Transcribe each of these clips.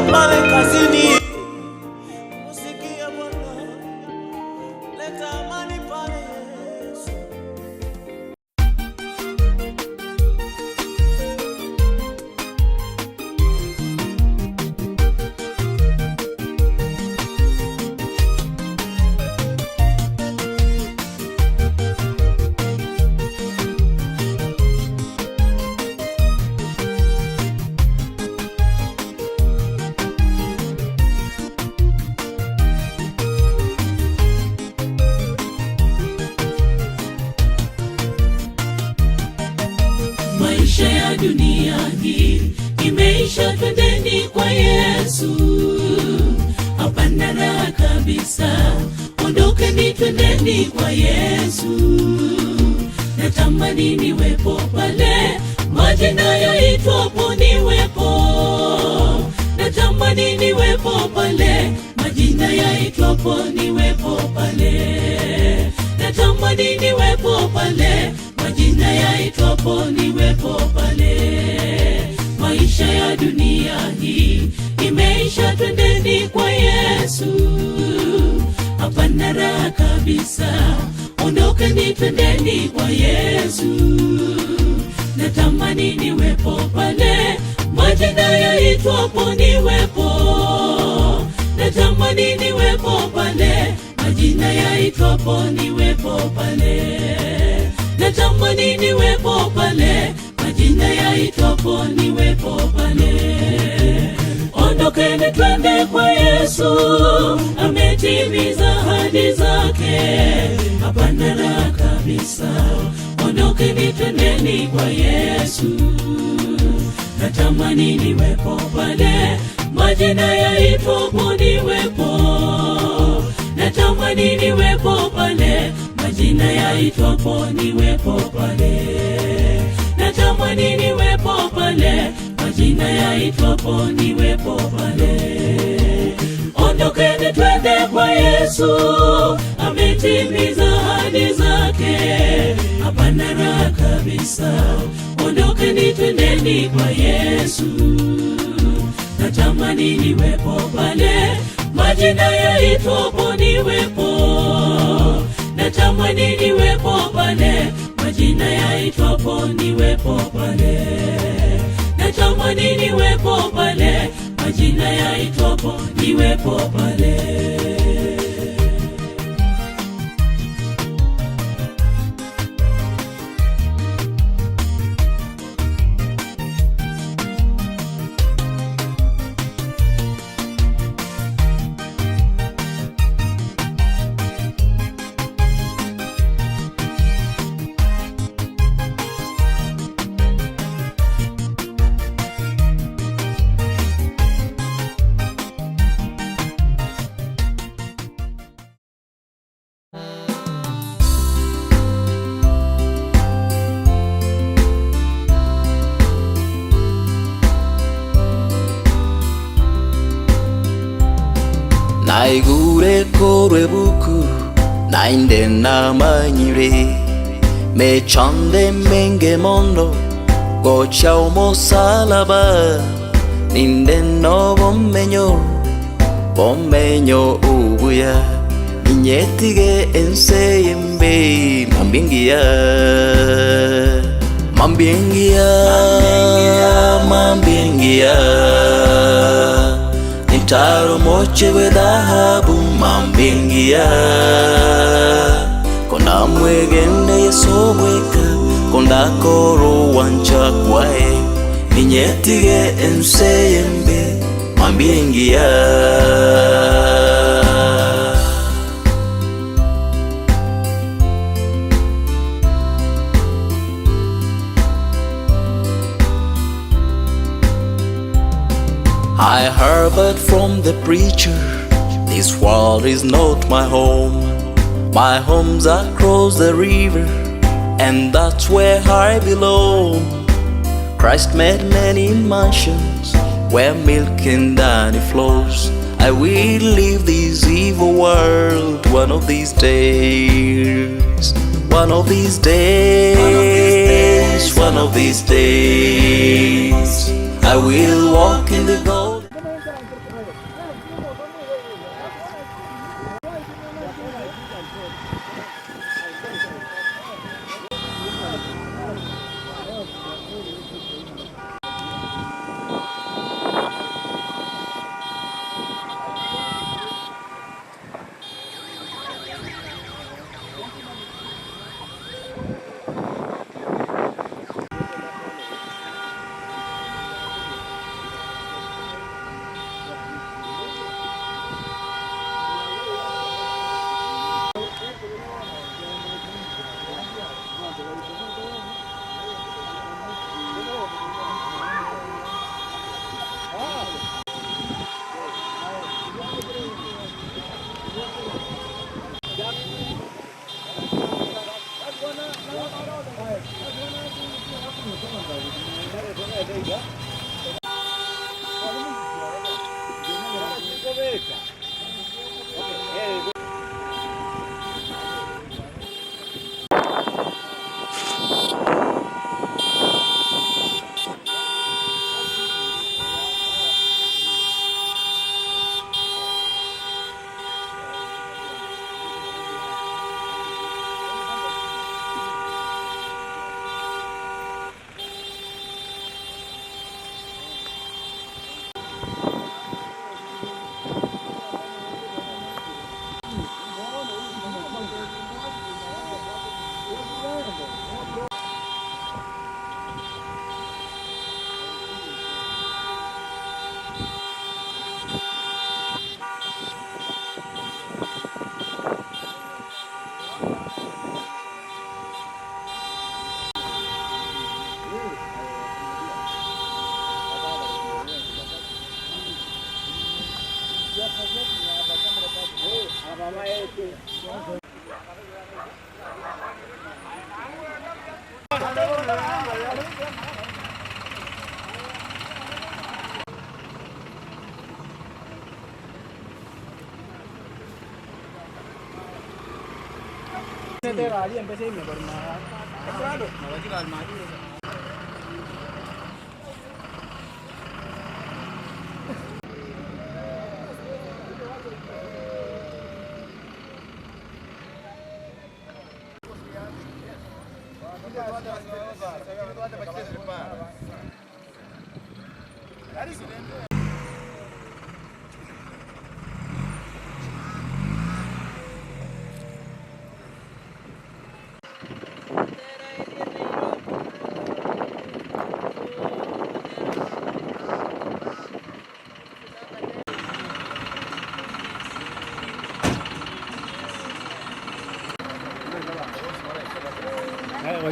pale kazini, musikie Bwana, leta amani pale Yesu. Maisha ya dunia hii imeisha, twendeni kwa Yesu. Hapana raha kabisa, ondokeni twendeni kwa Yesu. Natamani niwepo pale majina yaitwapo niwepo. Natamani niwepo pale majina yaitwapo niwepo pale. Natamani niwepo pale majina yaitwapo niwepo pale. Maisha ya dunia hii imeisha, twendeni kwa Yesu. Hapana raha kabisa, ondokeni twendeni kwa Yesu. Natamani niwepo pale majina yaitwapo niwepo. Natamani niwepo pale majina yaitwapo niwepo pale. Natamani niwepo pale majina yaitwapo niwepo pale. Ondokeni twende kwa Yesu, ametimiza ahadi zake. Hapana raha kabisa, ondokeni twendeni kwa Yesu. Natamani niwepo pale majina yaitwapo niwepo. Natamani niwepo pale majina yaitwapo niwepo pale. Natamani niwepo pale majina yaitwapo niwepo pale. Ondokeni twende kwa Yesu, ametimiza ahadi zake. Hapana raha kabisa, ondokeni twendeni kwa Yesu. Natamani niwepo pale majina yaitwapo niwepo. Natamani niwepo pale majina yaitwapo niwepo pale. Natamani niwepo pale majina yaitwapo niwepo pale. 나이구레 고레부쿠 나인데 나마니레 메찬데 맹게몬로 고차오모 살라바 닌데 no bommeño ubuya niñetige enseyembe mambiengia Nitaro moche we dhahabu mambiengia. Kona mwegende yeso mweka konda koro wancha kwae niñetige enseyembe mambiengia. I heard from the preacher, this world is not my home. My home's across the river, and that's where I belong. Christ made many mansions where milk and honey flows. I will leave this evil world one of these days. One of these days, one of these days, I will walk in the golden. Empecé y me por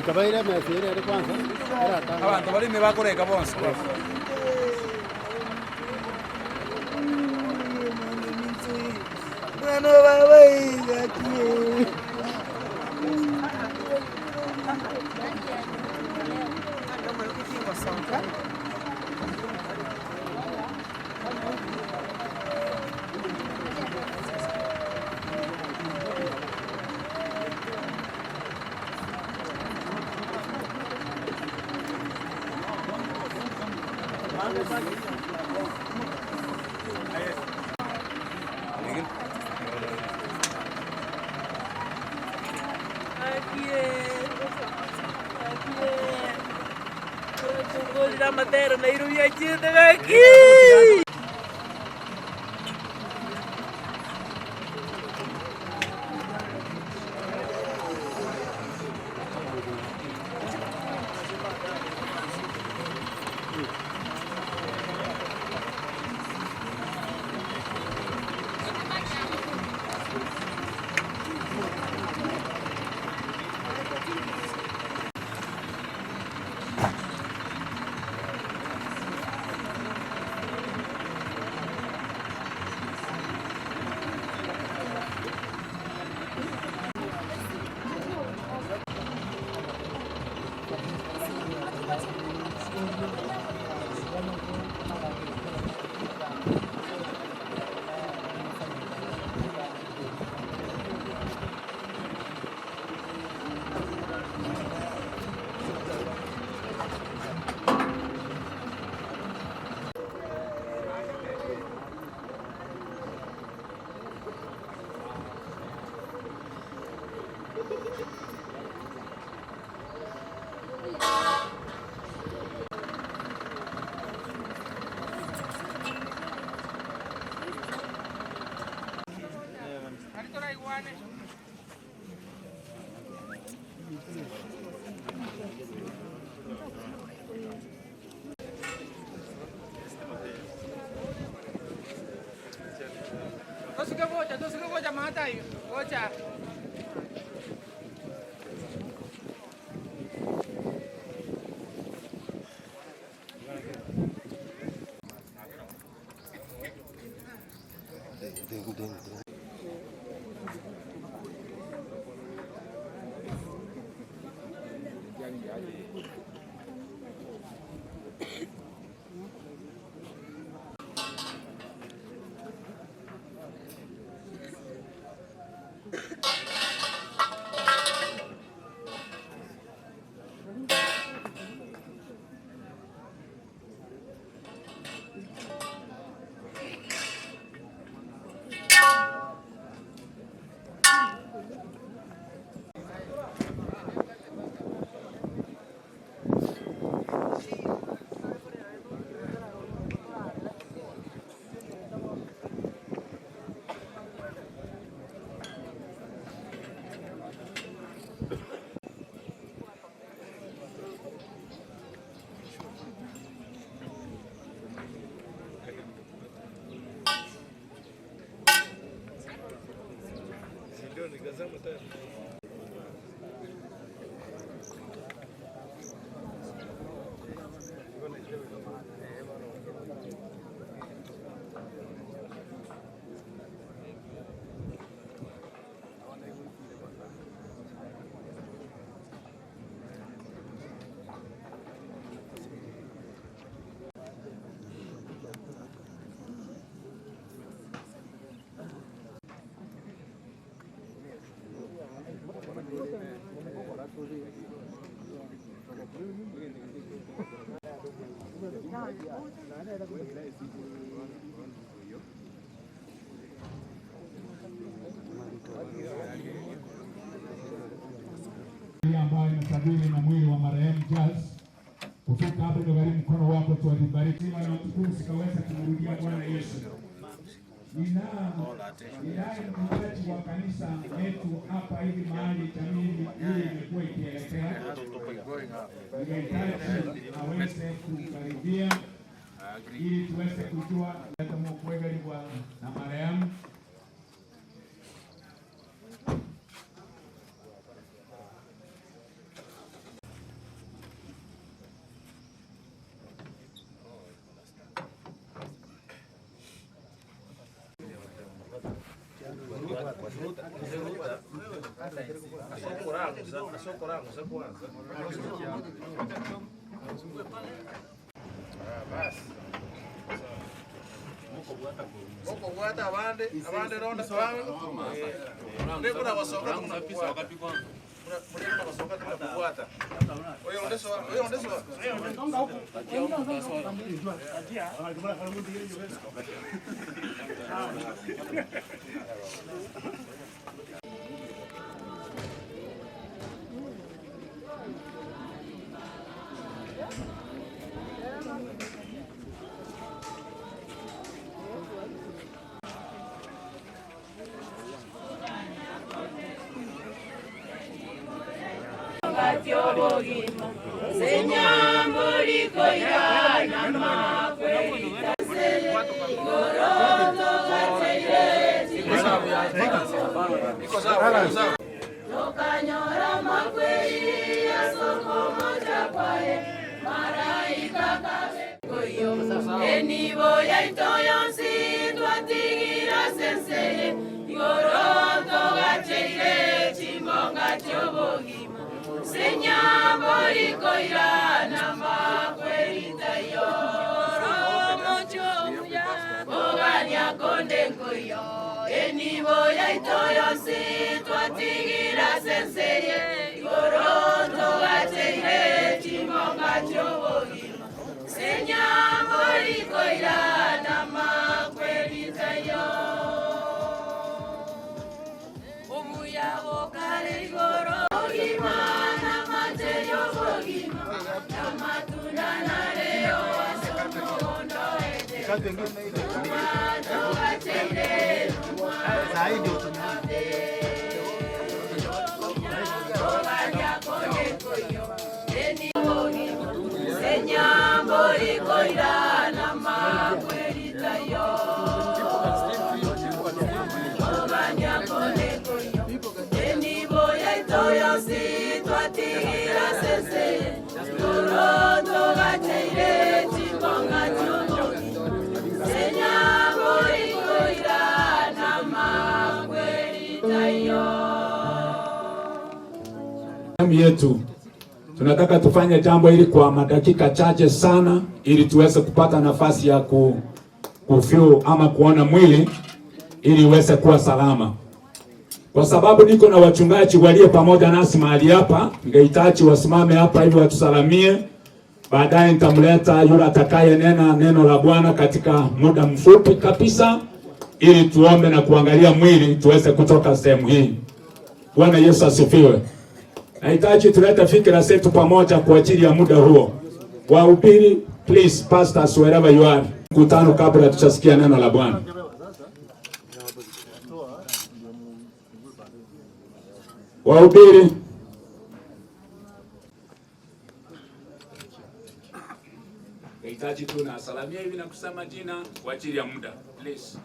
Kabaira me asiria de kwanza. Abantu bali me bakoreka bonse. Mwana baba ingaki. La materna, iruia aqui. Ngoja mata hiyo. Ngoja. ambayo inasabiri na mwili wa marehemu Charles kufika hapo, ndio gari mkono wako tuwalibariki na utukufu sikaweza kumrudia Bwana Yesu. Ninaye mchungaji wa kanisa letu hapa hivi mahali jamii hii imekuwa ikielekea, ningehitaji aweze kukaribia ili tuweze kujua kama kweli na marehemu. Buata abande ronda sawa. Ndio kuna wasoka tunapisa wakati kwa. Mwana wasoka tunabuata. Wewe ondeso. Tonga huko. Atia. Senyamboliko ya nama kwelita Goroto gacheireti Tokanyora makweli ya soko moja kwae Maraika kabe koyo Enibo ya itoyonsi Twatigira senseye Goroto gacheireti Mbonga chobogima Senyamboliko ya nama kwelita yo Oganya konde koyo Enibo ya itoyonsi Twatigira senseye Goroto gacheire Chimbonga chobogima Senyamboliko ya nama kwelita yo Omuya okale igoro Ogimana mateyo bogima Namatuna na leo Asomo ondo ete Zaidi Senyamboliko ya nama kwelita yo Oganya konde koyo Enibo ya itoyonsi Twatigira senseye Goroto gacheire Chimbonga chobogima Senyamboliko ya nama kwelita yo yetu. Tunataka tufanye jambo hili kwa madakika chache sana ili tuweze kupata nafasi ya kufeel ama kuona mwili ili uweze kuwa salama. Kwa sababu niko na wachungaji walio pamoja nasi mahali hapa, ningehitaji wasimame hapa ili watusalamie. Baadaye nitamleta yule atakaye nena neno la Bwana katika muda mfupi kabisa ili tuombe na kuangalia mwili tuweze kutoka sehemu hii. Bwana Yesu asifiwe. Nahitaji tulete fikra zetu pamoja kwa ajili ya muda huo. Wahubiri, please, pastors, wherever you are. Mkutano kabla tutasikia neno la Bwana. Wahubiri. Nahitaji tunasalamia hivi na kusema jina kwa ajili ya muda. Please.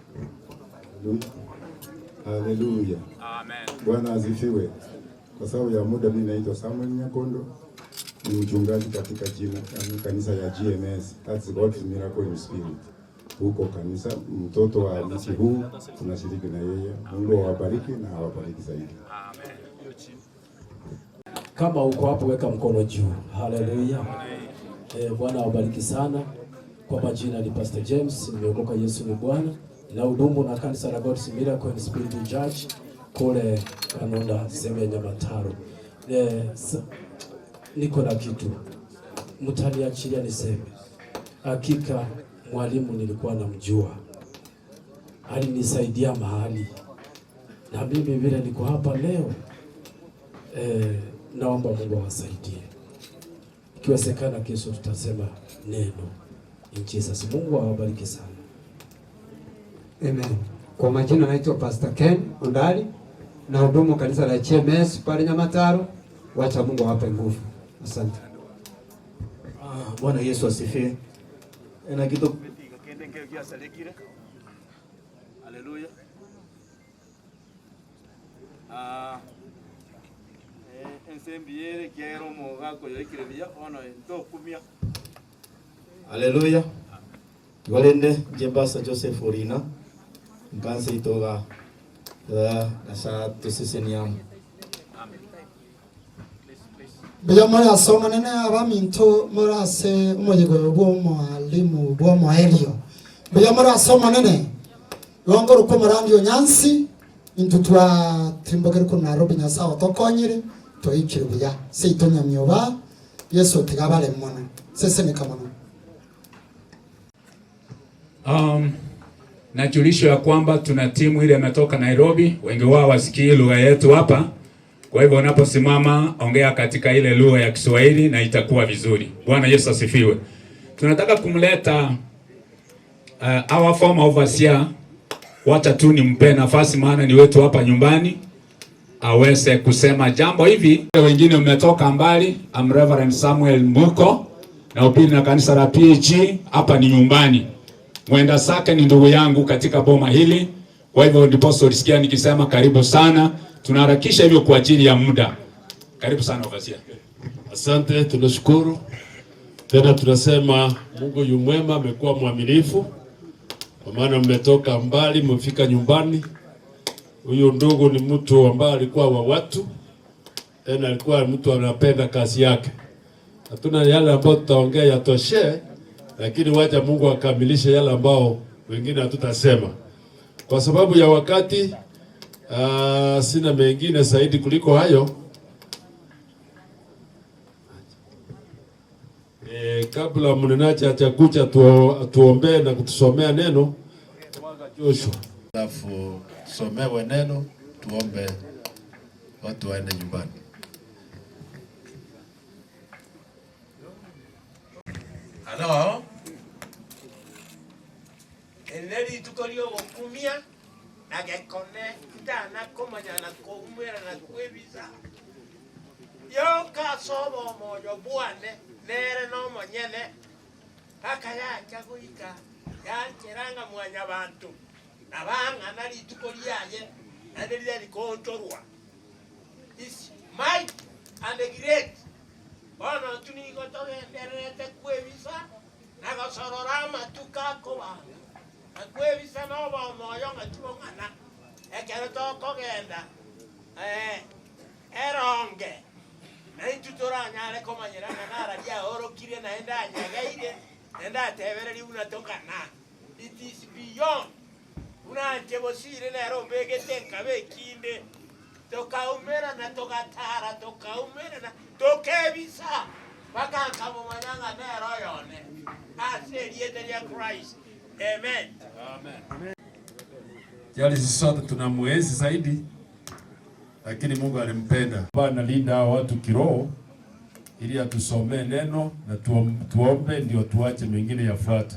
Haleluya. Amen. Bwana asifiwe. Kwa sababu ya muda, mimi naitwa Samuel Nyakondo, ni mchungaji katika kanisa ya GMS, that's God's Miracle in Spirit. Huko kanisa, mtoto wa misi huu tunashiriki na yeye. Mungu awabariki na awabariki zaidi. Amen. Kama uko hapo weka mkono juu. Haleluya. Bwana awabariki sana. Kwa majina ni Pastor James, nimeokoka, Yesu ni Bwana. Na hudumu na kanisa la God's Miracle in Spirit Church kule Kanunda, sehemu ya Nyamataro. Niko na kitu mtaniachilia niseme. Hakika mwalimu nilikuwa namjua, alinisaidia mahali, na mimi vile niko hapa leo, naomba Mungu awasaidie. Ikiwezekana kesho tutasema neno in Jesus. Mungu awabariki sana. Amen. Kwa majina naitwa Pastor Ken Ondali, na hudumu kanisa la GMS pale Nyamataro. Wacha Mungu awape nguvu. Asante. Bwana Yesu asifiwe. Ena kitu Haleluya. Ensembiere kero mogako yoikirelia ono ntokumia. Haleluya. Golende Jembasa Joseph Orina. Nganse itoga. Nasa tusiseniam. Bya mara asoma nene abaminto marase umujego bwo mwalimu bwo mwaelio. Bya mara asoma nene longoro ko marandio nyansi intutwa timbogere ko Nairobi nyasawa tokonyire toikire bya seitonya myoba Yesu tigabale mwana sese nikamana. Najulisho ya kwamba tuna timu ile imetoka Nairobi, wengi wao wasikii lugha yetu hapa. Kwa hivyo unaposimama ongea katika ile lugha ya Kiswahili na itakuwa vizuri. Bwana Yesu asifiwe. Tunataka kumleta our former overseer, wacha tu nimpe nafasi maana ni wetu hapa nyumbani, aweze kusema jambo hivi. Wengine umetoka mbali, I'm Reverend Samuel Muko na upili na kanisa la PG, hapa ni nyumbani. Mwenda Sake ni ndugu yangu katika boma hili. Kwa hivyo ndipo ulisikia nikisema karibu sana. Tunaharakisha hivyo kwa ajili ya muda. Karibu sana overseer. Asante, tunashukuru. Tena tunasema Mungu yu mwema, amekuwa mwaminifu. Kwa maana mmetoka mbali, mmefika nyumbani. Huyo ndugu ni mtu ambaye alikuwa wa watu. Tena alikuwa mtu anapenda kazi yake. Hatuna yale ambayo tutaongea yatoshe, lakini wacha Mungu akamilishe yale ambao wengine hatutasema. Kwa sababu ya wakati, sina mengine zaidi kuliko hayo. Kabla mnenaji achakuja tuombe na kutusomea neno, mwaga Joshua. Alafu somewe neno, tuombe watu waende nyumbani. Hello. Eneri tukolio kumia na gekone ndana komanya na kumera na kwebisa. Yo ka sobo moyo bwane nere no monyene. Akaya chaguika ya cheranga mwanya bantu. Nabanga nali tukoliaye nali likontorwa. Is might and the great. Ono tuniko togenderete kwebisa na gosororama tukakoba. Kwebisa no ba moyo ngatungana. Ekero to kogenda. Eronge. Na intutora nyale komanyera na dia oro kire na enda nyagaide. Enda tebereri una tokana. It is beyond. Una chebosire na rombege tenkabe kinde. Tokaumera na tokatara tokaumera na tokebisa. Baka kamo manyanga na royone. Aseriete ya Christ. Amen. Amen. Yali sote tunamuenzi zaidi, lakini Mungu alimpenda. Bwana linda watu kiroho ili atusomee neno na tuombe ndio tuache mengine yafuate.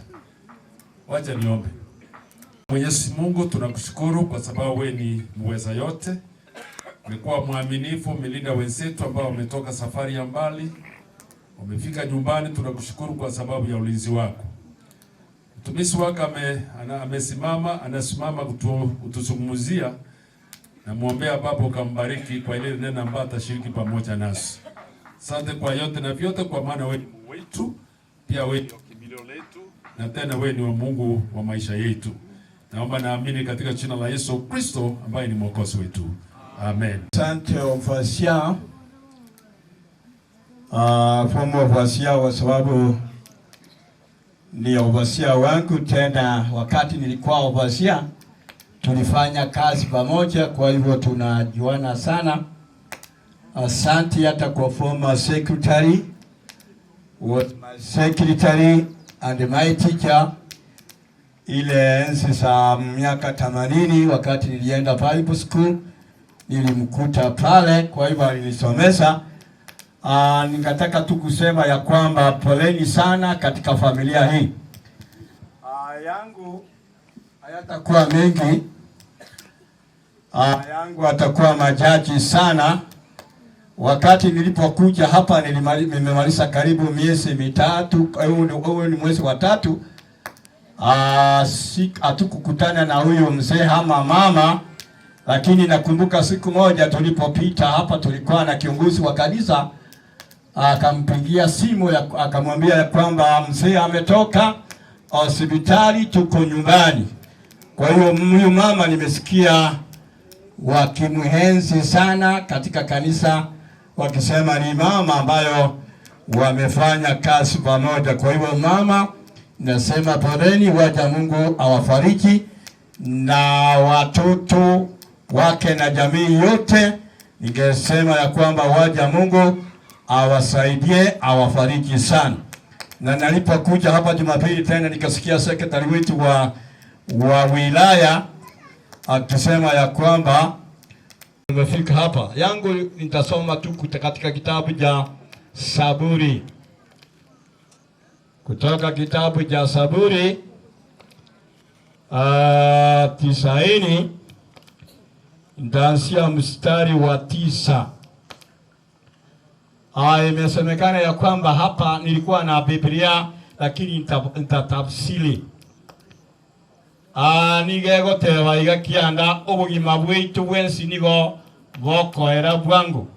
Wacha niombe. Mwenyezi Mungu tunakushukuru kwa sababu wewe ni muweza yote. Umekuwa mwaminifu, umelinda wenzetu ambao wametoka safari ya mbali. Wamefika nyumbani, tunakushukuru kwa sababu ya ulinzi wako. Mtumishi wako anasimama kutuzungumzia Namwombea Baba ukambariki kwa ile neno ambalo atashiriki pamoja nasi. Asante kwa yote na vyote, kwa maana wewe ni Mungu wetu, pia wewe ni kimbilio letu, na tena wewe ni wa Mungu wa maisha yetu. Naomba naamini katika jina la Yesu Kristo ambaye ni mwokozi wetu. Amen. Asante Ovasia. Fomo Ovasia kwa sababu ni Ovasia wangu, tena wakati nilikuwa Ovasia tulifanya kazi pamoja, kwa hivyo tunajuana sana. Asante hata kwa former secretary, was my secretary and my teacher ile enzi za miaka 80 wakati nilienda Bible school nilimkuta pale, kwa hivyo alinisomesha. Ningataka tu kusema ya kwamba poleni sana katika familia hii. Yangu hayatakuwa mengi. Yangu atakuwa machache sana. Wakati nilipokuja hapa nimemaliza karibu miezi mitatu, au ni mwezi wa 3. Hatukukutana na huyo mzee ama mama, lakini nakumbuka siku moja tulipopita hapa tulikuwa na kiongozi wa kanisa, akampigia simu akamwambia kwamba mzee ametoka hospitali, tuko nyumbani. Kwa hiyo huyu mama nimesikia wakimhenzi sana katika kanisa, wakisema ni mama ambayo wamefanya kazi pamoja. Kwa hivyo mama, nasema poleni, waja Mungu awafariki, na watoto wake na jamii yote ningesema ya kwamba waja Mungu awasaidie, awafariki sana. Na nilipokuja hapa Jumapili tena nikasikia secretary wetu wa wilaya akisema ya kwamba nimefika hapa. Yangu nitasoma tu katika kitabu cha Saburi. Kutoka kitabu cha Zaburi 90 nitaanzia mstari wa 9. Imesemekana ya kwamba hapa nilikuwa na Biblia lakini nitatafsiri. Nigegoteba igakianda ubugima bwitu bwensi nigo bokoera bwangu.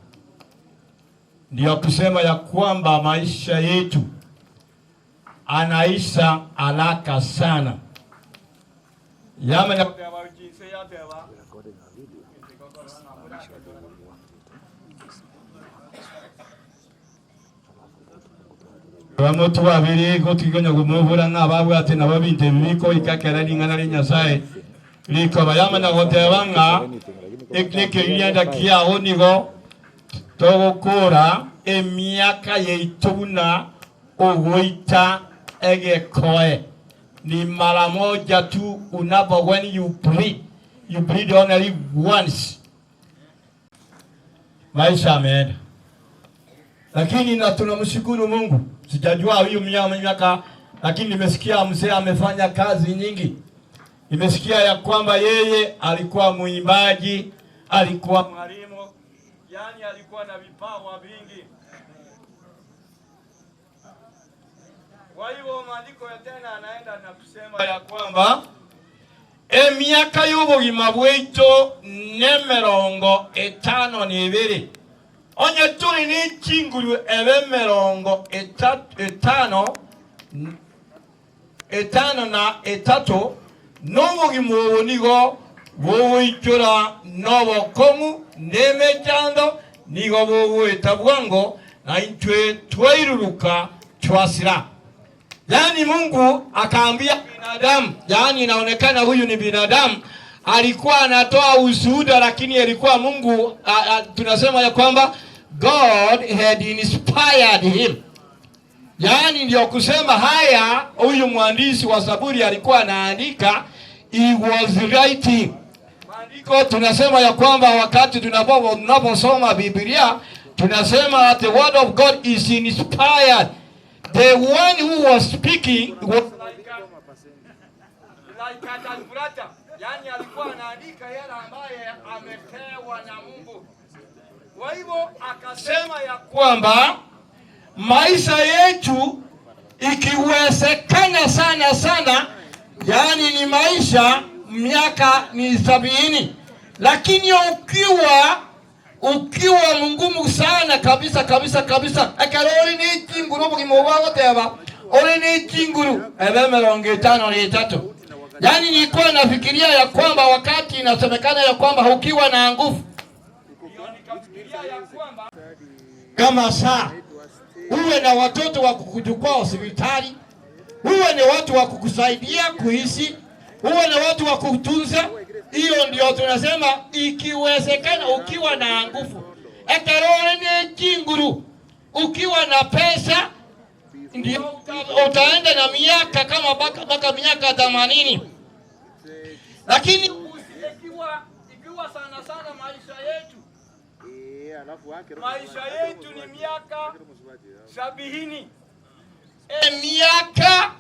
Ndio kusema ya kwamba maisha yetu anaisha haraka sana. Yamana Bamutu babiri gotigonya gumubura n'ababwa ati nababinte bibiko ikakera n'ingana y'Nyasaye liko bayamana gotebanga ekneke yenda kiaho nigo togokora emyaka yeituna ogoita egekoe ni mara moja tu. When you bleed only once. Maisha ameenda, lakini na tunamshukuru Mungu. Sijajua huyu miaka, lakini nimesikia mzee amefanya kazi nyingi. Nimesikia ya kwamba yeye alikuwa muimbaji, alikuwa mwalimu, yani alikuwa na vipawa vingi. Kwa hivyo maandiko ya tena anaenda na kusema ya kwamba emyaka y'ubugima bwaitu ne 52 onye tuli ni chingulu ebe 53 n'obugima obwo nigo bwowichura n'obukomu n'emechando nigo bwoweta bwango na intwe twairuruka twasira. Yani Mungu akaambia binadamu, yani inaonekana huyu ni binadamu, alikuwa anatoa ushuhuda, lakini alikuwa Mungu tunasema ya kwamba God had inspired him. Yani ndio kusema haya, huyu mwandishi wa Zaburi alikuwa anaandika, he was writing. Maandiko tunasema ya kwamba wakati tunaposoma Biblia tunasema the word of God is inspired. The one who was speaking was like a calculator. Yani alikuwa anaandika yale ambaye amepewa na Mungu. Kwa hivyo akasema ya kwamba maisha yetu ikiwezekana sana, yani ni maisha miaka ni 70, Lakini ukiwa mngumu sana kabisa akarori ni kinguru bugimobago teba ori ni kinguru ebe 53. Yani nilikuwa nafikiria ya kwamba wakati inasemekana ya kwamba ukiwa na nguvu, nikafikiria ya kwamba kama saa uwe na watoto wa kukuchukua hospitali, uwe ni watu wa kukusaidia kuishi, uwe ni watu wa kutunza. Hiyo ndio tunasema ikiwezekana ukiwa na nguvu. Ekerore ni kinguru. Ukiwa na pesa ndio utaenda na miaka kama baka miaka 80. Lakini ikiwa sana maisha yetu ni miaka 70. Miaka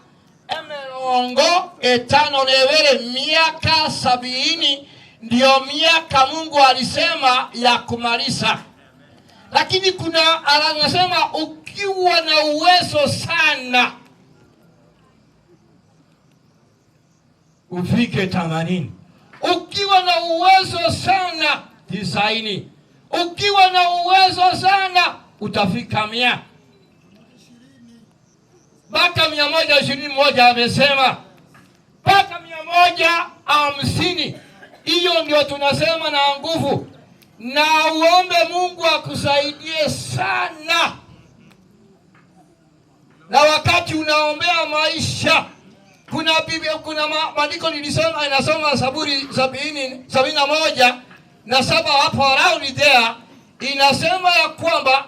50 miaka 70 ndio miaka Mungu alisema ya kumaliza. Lakini kuna anasema ukiwa na uwezo sana ufike 80. Ukiwa na uwezo sana 90. Ukiwa na uwezo sana utafika 100. Mpaka 121 amesema. Mpaka 150. Hiyo ndio tunasema na nguvu. Na uombe Mungu akusaidie sana. Na wakati unaombea maisha, kuna maandiko nilisoma, inasoma Zaburi 71:7 hapo around there, inasema ya kwamba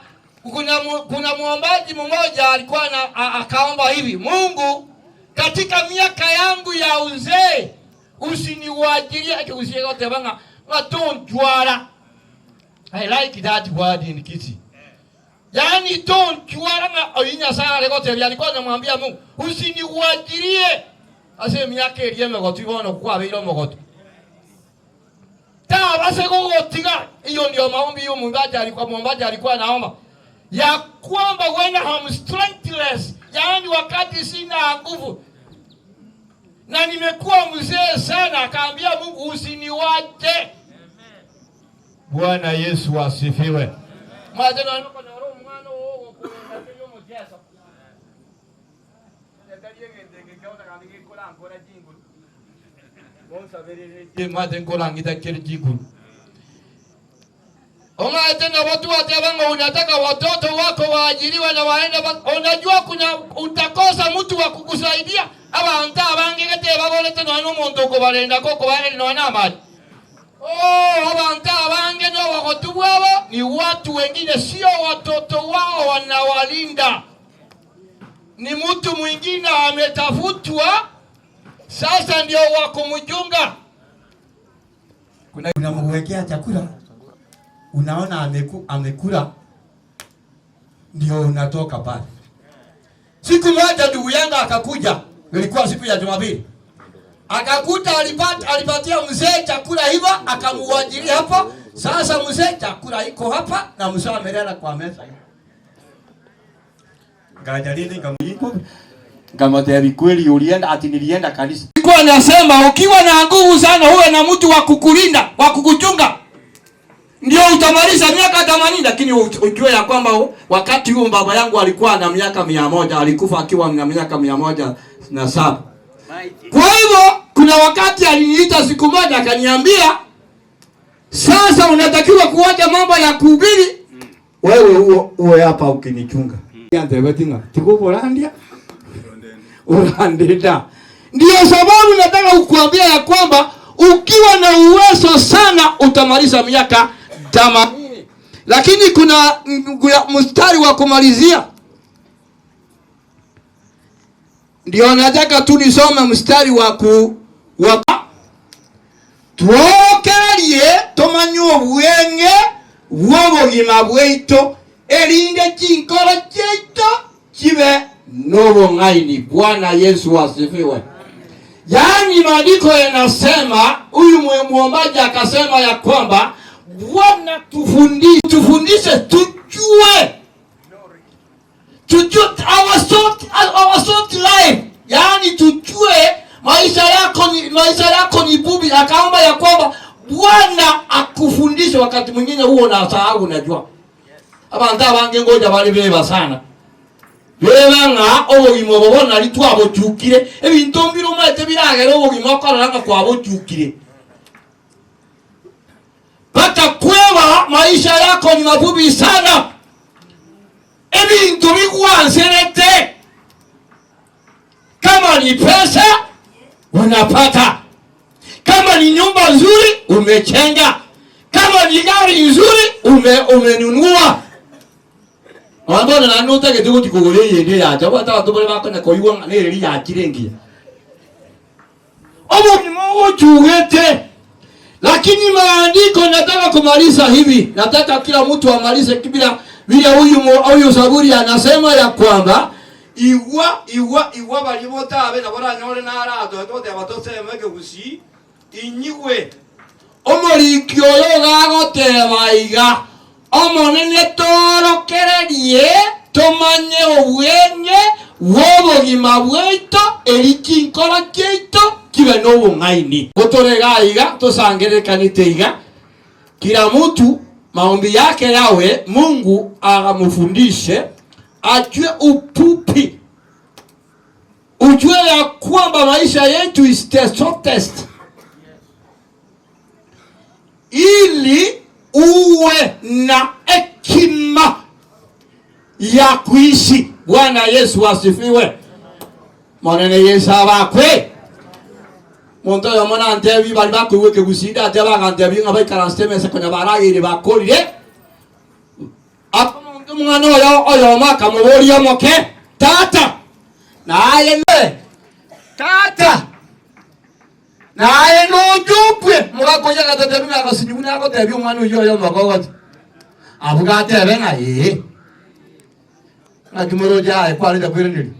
kuna muombaji mmoja alikuwa akaomba hivi: Mungu, katika miaka yangu ya uzee usiniwajilie usiyote banga ngatonjwara. I like that word in Kiti. Yani tonjwara nga oyinya sana lekote alikuwa anamwambia Mungu usiniwajilie ase miaka elieme gotibono kwa beiro mogoto. Base gotiga hiyo ndio maombi hiyo muombaji alikuwa anaomba. Ya kwamba when I'm strengthless, yani wakati sina nguvu na nimekuwa mzee sana, akaambia Mungu usiniwache. Bwana Yesu asifiwe. Madana niko na roho mwana wao kwa ndio mjesa. Ndio ngende ngeona kama ngikula ngora jingu. Bonsa verere maden kola ngita kile jingu. Ona tena watu watabanga unataka watoto wako waajiriwe na waende, unajua kuna utakosa mtu wa kukusaidia. Abantu abangegete babolete no muntu ko balenda koko bale no namali. Abantu abange no wakotubwabo ni watu wengine, sio watoto wao wanawalinda. Ni mtu mwingine ametafutwa, sasa ndio wakumjunga. Kuna mwekea chakula, unaona amekula, ndio unatoka pale. Siku moja ndugu yangu akakuja, ilikuwa siku ya Jumapili. Akakuta alipatia mzee chakula hivyo, akamuajiria hapo. Sasa mzee chakula iko hapa na mzee amelala kwa meza. Gajalini ngamuyiko. Kama tayari kweli ulienda ati nilienda kanisa. Nilikuwa nasema ukiwa na nguvu sana uwe na mtu wa kukulinda, wa kukuchunga. Ndio utamaliza miaka 80, lakini ujue ya kwamba wakati huo baba yangu alikuwa na miaka 100, alikufa akiwa na miaka 107. Kwa hivyo kuna wakati aliniita siku moja akaniambia, sasa unatakiwa kuacha mambo ya kuhubiri, wewe uwe hapa ukinichunga. Yandebetinga tikuborandia urandida. Ndio sababu nataka kukuambia ya kwamba ukiwa na uwezo sana utamaliza miaka 80. Lakini kuna mstari wa kumalizia, ndio nataka tu nisome mstari wa tuokerie tomanyo bwenge bwobogima bweito erinde chinkoro cheito chibe nobo ngaini. Bwana Yesu asifiwe. Yani maandiko yanasema, huyu muombaji akasema ya kwamba Bwana tufundishe tujue our short life, yani tujue maisha yako ni bubi. Akaomba ya kwamba Bwana akufundishe. Wakati mwingine huo unasahau, unajua abantu abange ngoja bali beba sana bebanga obugimo bobona litwabo jukire ebintu mbiro mate biragera obugimo akoranga kwabo jukire pata kweba. Maisha yako ni mafupi sana, ebintu bikuanserete. Kama ni pesa unapata, kama ni nyumba nzuri umechenga, kama ni gari nzuri umenunua. Wambona na nota ke tuko kugole yende ya jaba ta to bale bakana ko yuwa ne ri ya kirengi. Obo ni mo jugete. Lakini maandiko nataka kumaliza hivi. Nataka kila mtu amalize kibila vile huyu Zaburi anasema ya kwamba iwa balimota abe na bora nyore na ara to te abatose meke gusi inyiwe. Omorikyo yo gagotebaiga omonene torokererie tomanye obwenge bw'obugima bwaitu erikinkora kiaitu kibe n'obung'aini gotoregaiga tosangerekanite iga. Kila mtu maombi yake yawe Mungu akamufundishe ajue upupi, ujue ya kwamba maisha yetu is the shortest, ili uwe na hekima ya kuishi. Bwana Yesu asifiwe. Monene Yesu abakwe monto yo mona antebi bali bakwe ke gusida ateba antebi ngabai karansteme se konya baragire bakorire akomonto mwana oyo maka mubori omoke tata naye ne tata naye no jupwe mugakonya gatetebi ngasinyuna akotebi umwana uyo magogot abugate benga Adumoro jae kwa lida kwirindiri.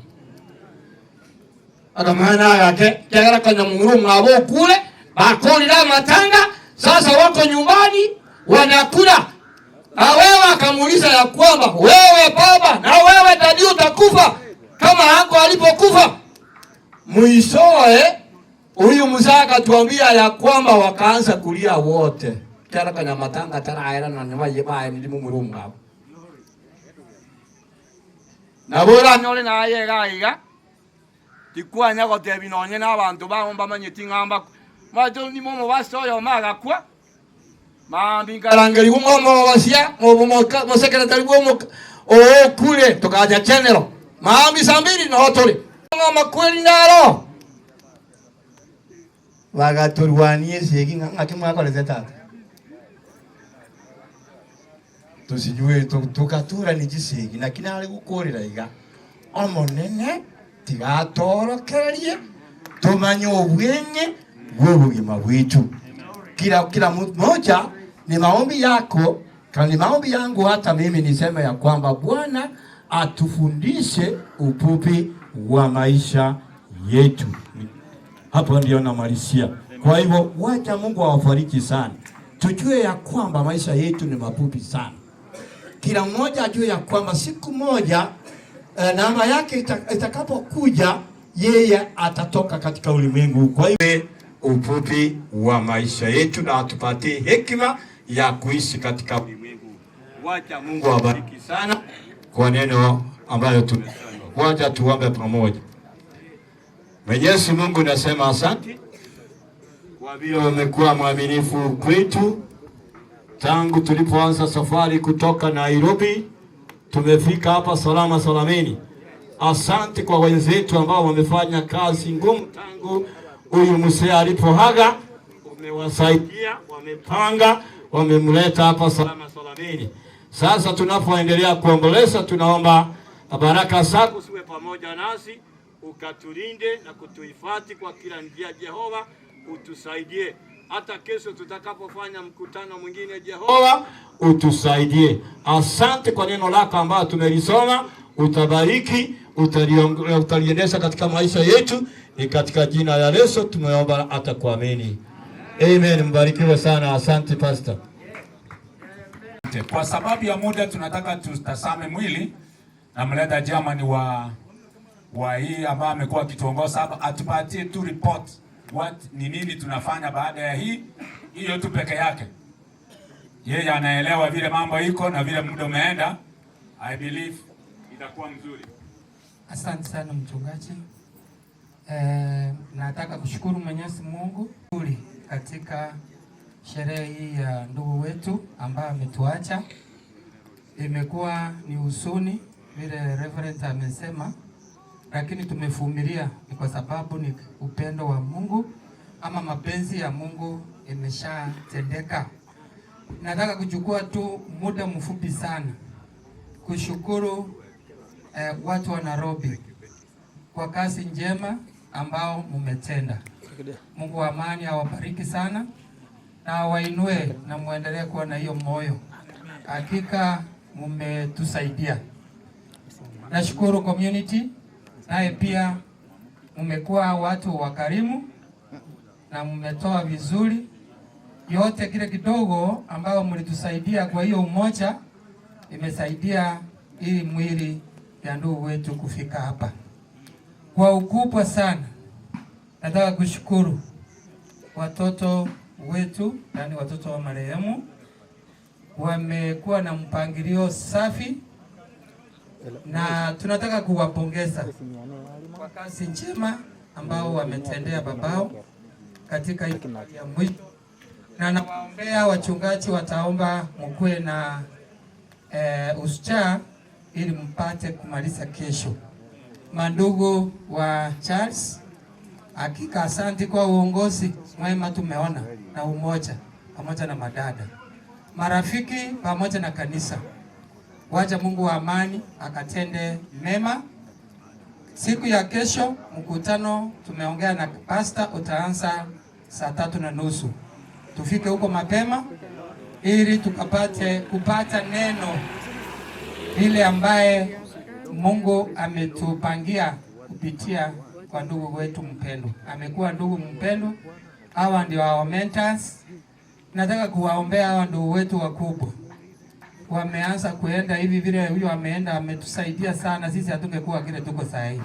Akamana yake kagara kanya munguru ngabo kule bakolira matanga. Sasa wako nyumbani wanakula. Na wewe akamuuliza ya kwamba wewe baba na wewe dadi utakufa kama yako alipokufa. Mwishowe huyu mzaka tuambia ya kwamba wakaanza kulia wote. Kagara kanya matanga tara aera na nyama yeba ni munguru ngabo. Na bora nyole na ayega tikwa nyago tebinonye na abantu bahomba manyeti ngamba majo ni momo basoyo maga kwa mambingarangeri umomo basia mobomoka mosekretari bomo o kule tokaja general mambi sambiri no tole ngoma kweli ndaro waga turwanie segi ngakimwa kwa lezeta tusijue tukatura ni gisegi na kinale gukorera iga omonene tigatorokererie tumanye obwenge bw'obugima bwitu. Kila mmoja ni maombi yako kani maombi yangu. Hata mimi niseme ya kwamba Bwana atufundishe upupi wa maisha yetu. Hapo ndio namalizia. Kwa hivyo wacha Mungu awafariki sana. Tujue ya kwamba maisha yetu ni mafupi sana. Kila mmoja ajue ya kwamba siku moja namba yake itakapokuja yeye atatoka katika ulimwengu. Kwa hivyo ufupi wa maisha yetu na atupatie hekima ya kuishi katika ulimwengu. Wacha Mungu awabariki sana kwa neno ambayo tumesema. Wacha tuombe pamoja. Mwenyezi Mungu, nasema asante kwa vile umekuwa mwaminifu kwetu. Tangu tulipoanza safari kutoka Nairobi, tumefika hapa salama salamini. Asante kwa wenzetu ambao wamefanya kazi ngumu tangu huyu mzee alipohaga. Umewasaidia, wamepanga, wamemleta hapa salama salamini. Sasa tunapoendelea kuomboleza, tunaomba baraka zako ziwe pamoja nasi, ukatulinde na kutuhifadhi kwa kila njia. Jehova, utusaidie. Hata kesho tutakapofanya mkutano mwingine, Jehova utusaidie. Asante kwa neno lako ambalo tumelisoma. Utabariki, utaliendesha katika maisha yetu. Ni katika jina la Yesu tumeomba hata kuamini. Amen. Mbarikiwe sana. Asante pastor. Kwa sababu ya muda tunataka tutasame mwili na mleta Germany wa hii ambaye amekuwa akituongoza hapa atupatie tu report ni nini tunafanya baada ya hii hiyo tu peke yake. Yeye anaelewa vile mambo iko na vile muda umeenda. I believe itakuwa mzuri. Asante sana mchungaji. Nataka kushukuru Mwenyezi Mungu katika sherehe hii ya ndugu wetu ambaye ametuacha. Imekuwa ni huzuni vile Reverend amesema, lakini tumevumilia ni kwa sababu ni upendo wa Mungu ama mapenzi ya Mungu imeshatendeka. Nataka kuchukua tu muda mfupi sana kushukuru watu wa Nairobi kwa kazi njema ambao mumetenda. Mungu wa amani awabariki sana na awainue na muendelee kuwa na hiyo moyo. Hakika mumetusaidia. Nashukuru community, naye pia mmekuwa watu wakarimu na mmetoa vizuri. Yote kile kidogo ambao mlitusaidia kwa hiyo umoja imesaidia ili mwili ya ndugu wetu kufika hapa. Kwa ukubwa sana nataka kushukuru watoto wetu, yani watoto wa marehemu, wamekuwa na mpangilio safi na tunataka kuwapongeza kwa kazi njema ambao wametendea babao katika ya mwisho, na nawaombea wachungaji wataomba mkue na usicha ili mpate kumaliza kesho. Mandugu wa Charles, hakika asante kwa uongozi mwema tumeona na umoja pamoja na madada, marafiki pamoja na kanisa. Wacha Mungu wa amani akatende mema. Siku ya kesho mkutano tumeongea na pastor utaanza saa 3:30. Tufike huko mapema ili kupata neno ile ambaye Mungu ametupangia kupitia kwa ndugu wetu mpendwa. Amekuwa ndugu mpendwa. Hawa ndio our mentors. Nataka kuwaombea hawa ndugu wetu wakubwa. Wameanza kuenda hivi vile huyo ameenda, ametusaidia sana. Sisi hatungekuwa kile tuko saa hii.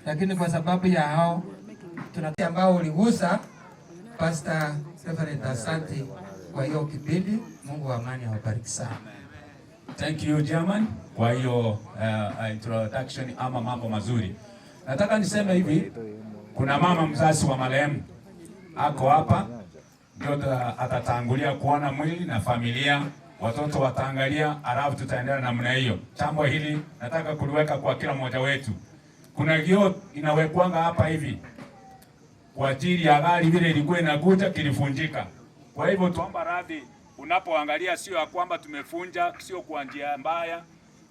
Lakini kwa sababu ya hao tunatia ambao uligusa Pastor Reverend, asante kwa hiyo kipindi. Mungu wa amani awabariki sana. Thank you German kwa hiyo introduction ama mambo mazuri. Nataka niseme hivi, kuna mama mzazi wa marehemu ako hapa, ndio atatangulia kuona mwili na familia, watoto wataangalia, alafu tutaendelea namna hiyo. Jambo hili nataka kuliweka kwa kila mmoja wetu. Kuna hiyo inawekwanga hapa hivi kwa ajili ya gari vile ilikuwa inakuja kilifunjika. Kwa hivyo tuomba radhi unapoangalia, sio ya kwamba tumefunja, sio kwa njia mbaya,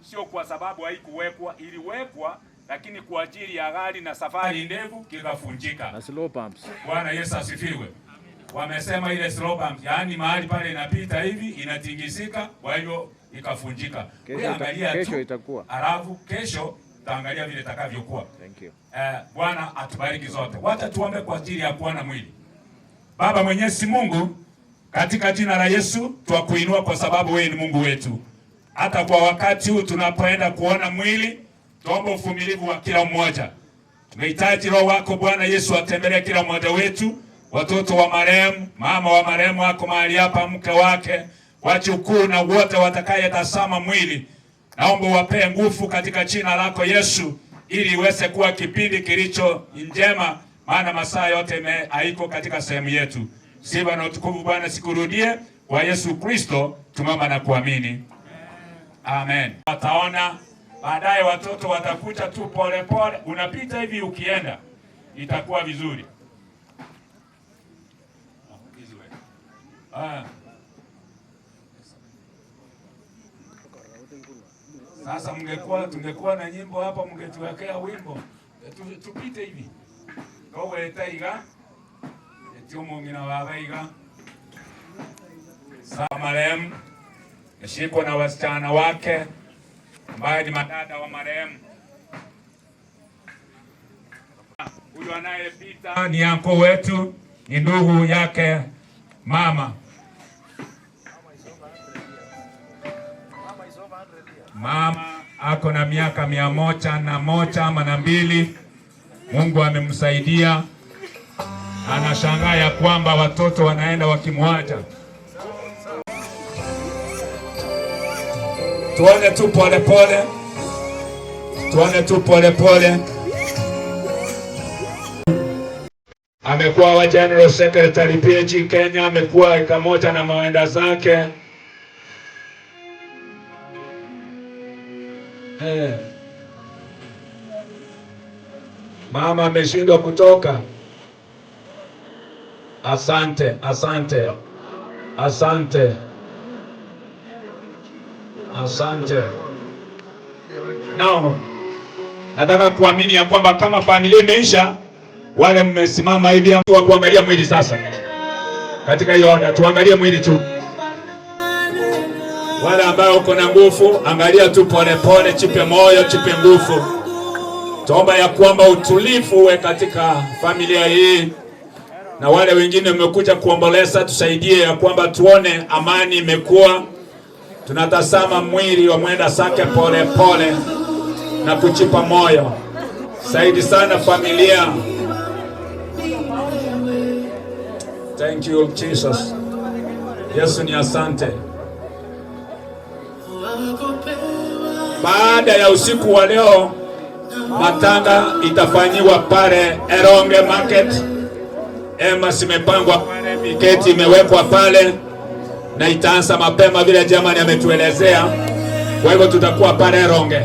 sio kwa sababu haikuwekwa, iliwekwa lakini kwa ajili ya gari na safari ndefu kikafunjika. Na slow bumps. Bwana Yesu asifiwe. Wamesema ile slow bump, yani mahali pale inapita hivi inatingisika, kwa hiyo ikafunjika. Kesho itakuwa. Alafu kesho taangalia vile itakavyokuwa. Thank you. Bwana atubariki zote. Wacha tuombe kwa ajili ya kuona mwili. Baba Mwenyezi Mungu, katika jina la Yesu twakuinua kwa sababu wewe ni Mungu wetu. Hata kwa wakati huu tunapoenda kuona mwili, tuombe uvumilivu wa kila mmoja. Tunahitaji Roho wako Bwana Yesu atembelee kila mmoja wetu. Watoto wa marehemu, mama wa marehemu wako mahali hapa, mke wake, wajukuu na wote watakayetazama mwili. Naomba uwapee nguvu katika jina lako Yesu, ili iweze kuwa kipindi kilicho njema, maana masaa yote haiko katika sehemu yetu. Sifa na utukufu Bwana sikurudie, kwa Yesu Kristo tumeomba na kuamini. Amen. Wataona baadaye, watoto watakuja tu pole pole, unapita hivi ukienda itakuwa vizuri. Sasa tungekuwa na nyimbo hapa, mngetuwekea wimbo tupite hivi kowe taiga etiomongina wabaiga sa marehemu yashikwa na wasichana wake ambaye ni madada wa marehemu. Huyu anayepita ni anko wetu, ni ndugu yake mama. Mama ako na miaka 101 ama 2. Mungu amemsaidia, anashangaa ya kwamba watoto wanaenda wakimwacha. Tuone tu pole pole, tuone tu pole pole. Amekuwa wa General Secretary PAG Kenya, amekuwa pamoja na mawenda zake. Mama ameshindwa kutoka. Asante, asante, asante, asante. Now, nataka kuamini ya kwamba kama familia imeisha, wale mmesimama hivi wa kuangalia mwili sasa. Katika hiyo tuangalie mwili tu. Wale ambao uko na nguvu, angalia tu pole pole, chipe moyo, chipe nguvu. Tuomba ya kwamba utulivu uwe katika familia hii. Na wale wengine mmekuja kuomboleza, tusaidie ya kwamba tuone amani imekuwa. Tunatazama mwili wa mwenda zake pole pole na kuchipa moyo. Saidi sana familia. Thank you Jesus. Yesu ni asante. Baada ya usiku wa leo, matanga itafanyiwa pale Eronge Market. Ema simepangwa pale, miketi imewekwa pale na itaanza mapema vile jamani ametuelezea. Kwa hivyo tutakuwa pale Eronge.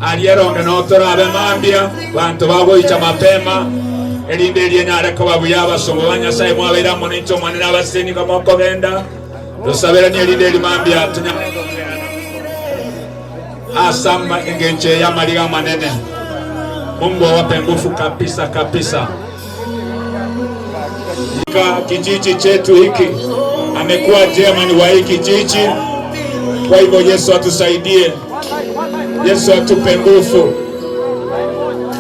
Alieronge no torabe mambia bantu babo icha mapema. Elindeliye nareko babuyaba somobanya sai mwabera monito mwanena baseni kama okogenda. Dosabera ni elindeli mambia tunya asamba ingenche ya maliga manene. Mungu awape nguvu kabisa kabisa. Kijiji chetu hiki amekuwa chairman wa hiki kijiji. Kwa hivyo Yesu atusaidie, Yesu atupe nguvu.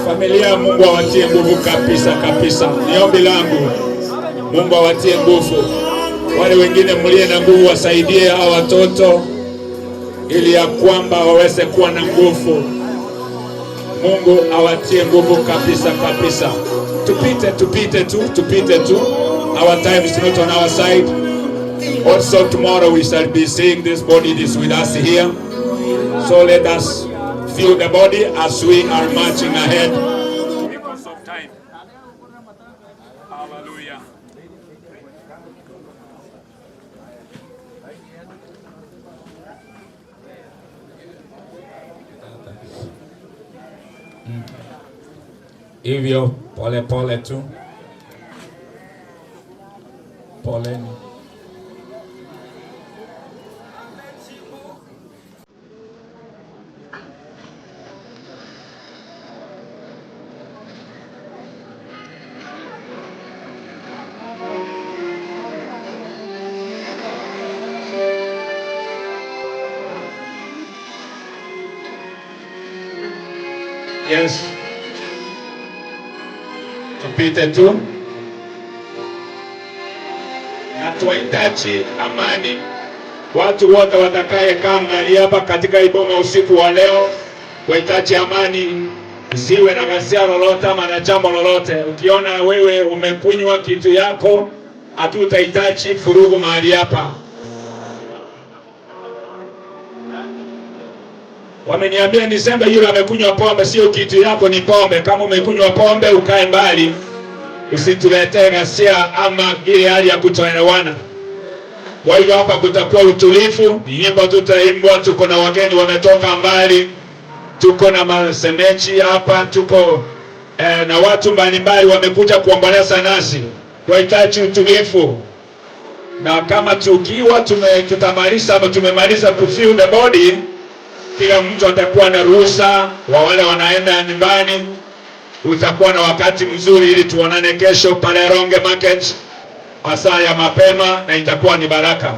Familia, Mungu awatie nguvu kabisa kabisa. Ni ombi langu, Mungu awatie nguvu. Wale wengine mlie na nguvu wasaidie hao watoto ili ya kwamba waweze kuwa na nguvu. Mungu awatie nguvu kabisa kabisa. Tupite tu. Our time is not on our side. Also tomorrow we shall be seeing this body is with us here. So let us feel the body as we are marching ahead. Because of time. Hallelujah. Hivyo pole pole tu. Poleni. Yes. Tupite tu. Na tuwahitaji amani. Watu wote watakaye mahali hapa katika iboma usiku wa leo, wahitaji amani. Usiwe na ghasia lolote ama na jambo lolote. Ukiona wewe umekunywa kitu yako, hatutahitaji furugu mahali hapa. Wameniambia niseme yule amekunywa pombe sio kitu yako, ni pombe. Kama umekunywa pombe ukae mbali. Usituletee ghasia ama ile hali ya kutoelewana. Kwa hivyo hapa kutakuwa utulivu, nyimbo tutaimbwa, tuko na wageni wametoka mbali. Tuko na masemechi hapa, tuko na watu mbalimbali wamekuja kuomboleza nasi. Tunahitaji utulivu. Na kama tukiwa tutamaliza ama tumemaliza kufeel the body, kila mtu atakuwa na ruhusa, wa wale wanaenda nyumbani utakuwa na wakati mzuri ili tuonane kesho pale Ronge Market masaa ya mapema na itakuwa ni baraka.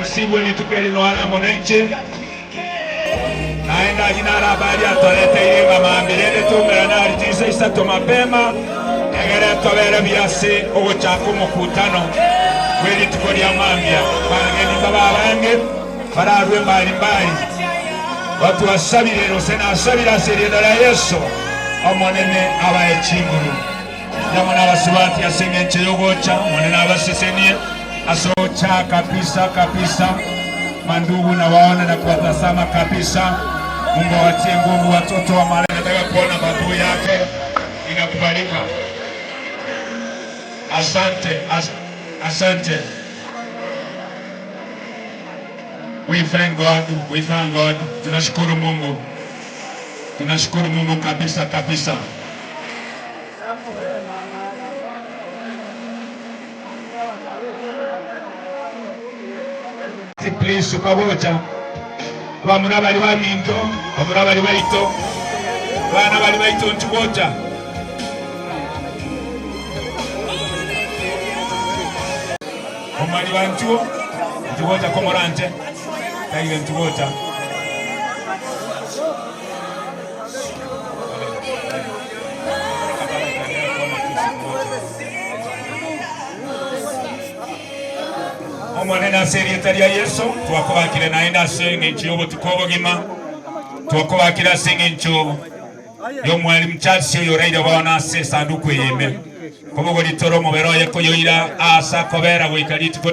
MC wili tukeli no ala monenche naenda jina la habari atolete ile maambirene tumera na aritisa isato mapema egere tobere biase ogochako mukutano wili tukoli amambia bangeni baba bange fararwe mbali watu wasabire no sena asabira seriedala Yesu omonene abaye chinguru Jamana wasibati asinge ncheyogocha, mwanena abasisenie, asocha kabisa. Mandugu na waona na kuwatazama kabisa. Mungu awatie nguvu watoto wa Malaya. Nataka kuona babu yake inakubalika. Asante. We thank God. Tunashukuru Mungu kabisa. Please ukabocha bamuna bali baminto bamuna bali baito bana bali baito ntubocha omali bantu ntubocha komorante kaile ntubocha omwanena serietari ya Yesu twakobakire naenda senge nchiyobo tukobogima twakobakira senge nchobo yo mwalimu chasi yo raida bana se sanduku yeme kobogo litoro moberoye ko yoira asa kobera goikaliti ko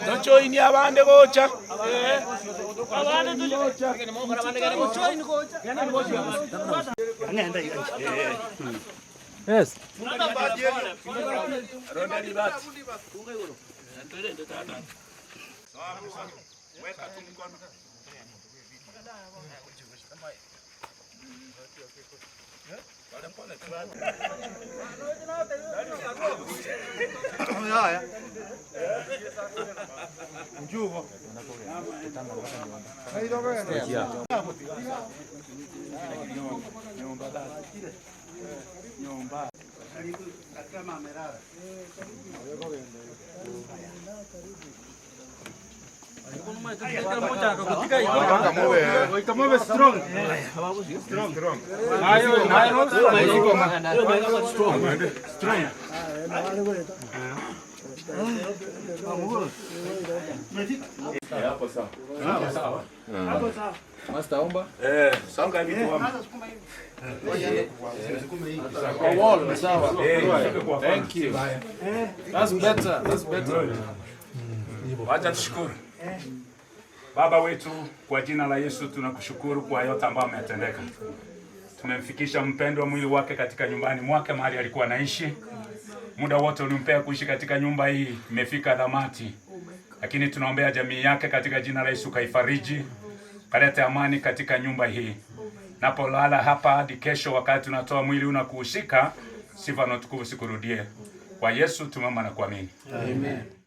Docho ini abande gocha. Yes. Songa hivi tuombe. Thank you. That's better. Wacha tushukuru. Baba wetu, kwa jina la Yesu tunakushukuru kwa yote ambayo ametendeka. Tumemfikisha mpendwa mwili wake katika nyumbani mwake mahali alikuwa anaishi. Muda wote ulimpea kuishi katika nyumba hii imefika dhamati. Lakini tunaombea jamii yake katika jina la Yesu kaifariji. Kalete amani katika nyumba hii. Napolala hapa hadi kesho wakati tunatoa mwili unakuhusika, sifa na utukufu sikurudie. Kwa Yesu tumeomba na kuamini. Amen.